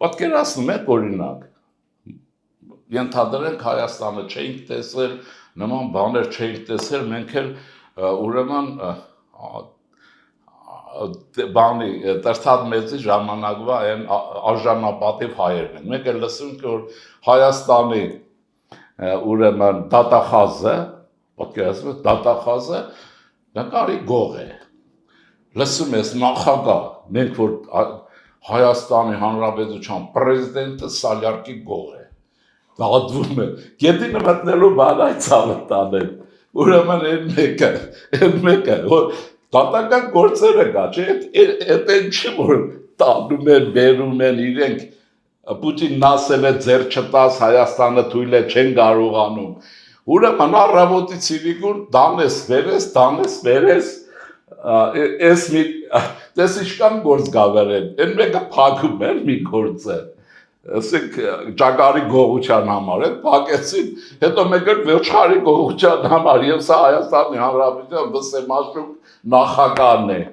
Պատկերացնում եք օրինակ, ենթադրենք Հայաստանը չէինք տեսել, նման բաներ չէինք տեսել, մենք էլ ուրեմն բանի Տրթան մեծի ժամանակվա այն արժանապատիվ հայերն են։ Մենք էլ լսում ենք, որ Հայաստանի ուրեմն դատախազը, պատկերացնում եք, դատախազը նկարի գող է։ Լսում ես նախագահ, մենք որ Հայաստանի Հանրապետության պրեզիդենտը սալյարկի գող է, դատվում է, գետինը մտնելու բան այդ ցավը տանել, ուրեմն այն մեկը, որ դատական գործերը կա, չէ, այդ են չի, որ տանում են, բերում են իրենք, Պուտինն ասել է ձեր չտաս Հայաստանը թույլ է չեն կարողանում, ուրեմն առավոտի ցիվիկուն դանես վերես, Տես ինչքան գործ գավերեն, են մեկը փակում են մի գործը, ասենք ճագարի գողության համար, այդ փակեցին, հետո մեկը վերջարի գողության համար, և սա Հայաստանի Հանրապետության վսեմաշրուկ նախագահն է։